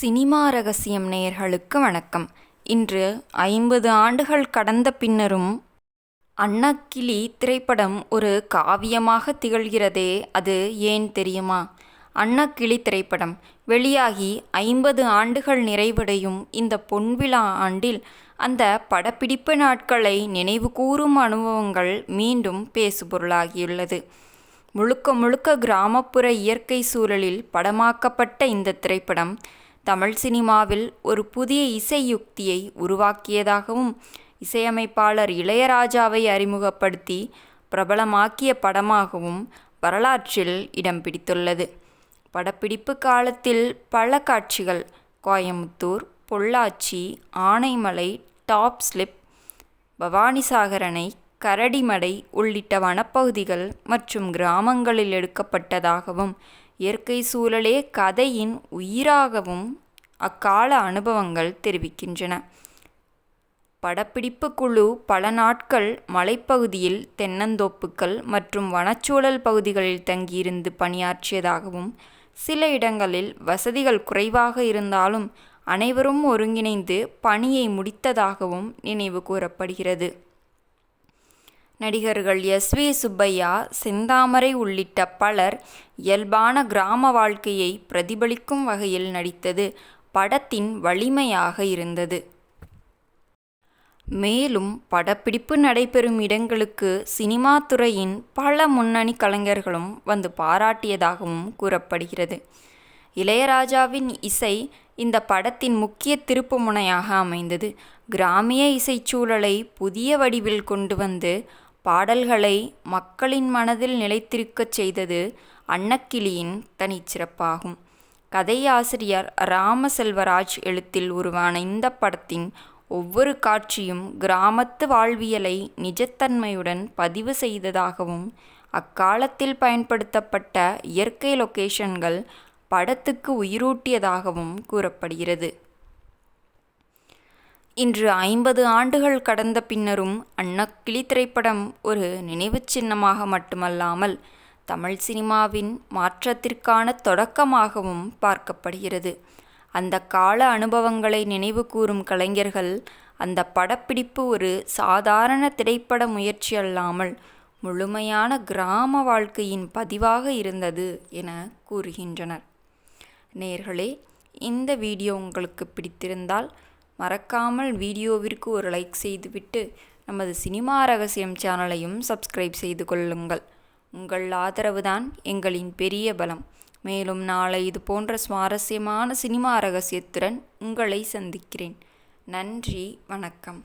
Cinema ரகசியம் நேயர்களுக்கு வணக்கம். இன்று 50 ஆண்டுகள் கடந்த பின்னரும் அன்னக்கிளி திரைப்படம் ஒரு காவியமாக திகழ்கிறதே, அது ஏன் தெரியுமா? அன்னக்கிளி திரைப்படம் வெளியாகி 50 ஆண்டுகள் நிறைவடையும் இந்த பொன்விழா ஆண்டில் அந்த படப்பிடிப்பு நாட்களை நினைவுகூரும் அனுபவங்கள் மீண்டும் பேசுபொருளாகியுள்ளது. முழுக்க முழுக்க கிராமப்புற இயற்கை சூழலில் படமாக்கப்பட்ட இந்த திரைப்படம் தமிழ் சினிமாவில் ஒரு புதிய இசை யுக்தியை உருவாக்கியதாகவும், இசையமைப்பாளர் இளையராஜாவை அறிமுகப்படுத்தி பிரபலமாக்கிய படமாகவும் வரலாற்றில் இடம் பிடித்துள்ளது. படப்பிடிப்பு காலத்தில் பல காட்சிகள் கோயமுத்தூர், பொள்ளாச்சி, ஆனைமலை, டாப் ஸ்லிப், பவானிசாகர் அணை, கரடிமடை உள்ளிட்ட வனப்பகுதிகள் மற்றும் கிராமங்களில் எடுக்கப்பட்டதாகவும், இயற்கை சூழலே கதையின் உயிராகவும் அக்கால அனுபவங்கள் தெரிவிக்கின்றன. படப்பிடிப்பு குழு பல நாட்கள் மலைப்பகுதியில், தென்னந்தோப்புகள் மற்றும் வனச்சூழல் பகுதிகளில் தங்கியிருந்து பணியாற்றியதாகவும், சில இடங்களில் வசதிகள் குறைவாக இருந்தாலும் அனைவரும் ஒருங்கிணைந்து பணியை முடித்ததாகவும் நினைவு கூறப்படுகிறது. நடிகர்கள் எஸ்.வி. சுப்பையா, செந்தாமரை உள்ளிட்ட பலர் இயல்பான கிராம வாழ்க்கையை பிரதிபலிக்கும் வகையில் நடித்தது படத்தின் வலிமையாக இருந்தது. மேலும் படப்பிடிப்பு நடைபெறும் இடங்களுக்கு சினிமா துறையின் பல முன்னணி கலைஞர்களும் வந்து பாராட்டியதாகவும் கூறப்படுகிறது. இளையராஜாவின் இசை இந்த படத்தின் முக்கிய திருப்புமுனையாக அமைந்தது. கிராமிய இசைச்சூழலை புதிய வடிவில் கொண்டு வந்து பாடல்களை மக்களின் மனதில் நிலைத்திருக்கச் செய்தது அன்னக்கிளியின் தனிச்சிறப்பாகும். கதையாசிரியர் ராமசெல்வராஜ் எழுத்தில் உருவான இந்த படத்தின் ஒவ்வொரு காட்சியும் கிராமத்து வாழ்வியலை நிஜத்தன்மையுடன் பதிவு செய்ததாகவும், அக்காலத்தில் பயன்படுத்தப்பட்ட இயற்கை லொகேஷன்கள் படத்துக்கு உயிரூட்டியதாகவும் கூறப்படுகிறது. இன்று 50 ஆண்டுகள் கடந்த பின்னரும் அன்னக்கிளி திரைப்படம் ஒரு நினைவுச் சின்னமாக மட்டுமல்லாமல் தமிழ் சினிமாவின் மாற்றத்திற்கான தொடக்கமாகவும் பார்க்கப்படுகிறது. அந்த கால அனுபவங்களை நினைவு கூறும் கலைஞர்கள் அந்த படப்பிடிப்பு ஒரு சாதாரண திரைப்பட முயற்சி அல்லாமல் முழுமையான கிராம வாழ்க்கையின் பதிவாக இருந்தது என கூறுகின்றனர். நேயர்களே, இந்த வீடியோ உங்களுக்கு பிடித்திருந்தால் மறக்காமல் வீடியோவிற்கு ஒரு லைக் செய்துவிட்டு நமது சினிமா ரகசியம் சேனலையும் சப்ஸ்கிரைப் செய்து கொள்ளுங்கள். உங்கள் ஆதரவுதான் எங்களின் பெரிய பலம். மேலும் நாளை இது போன்ற சுவாரஸ்யமான சினிமா ரகசியத்துடன் உங்களை சந்திக்கிறேன். நன்றி, வணக்கம்.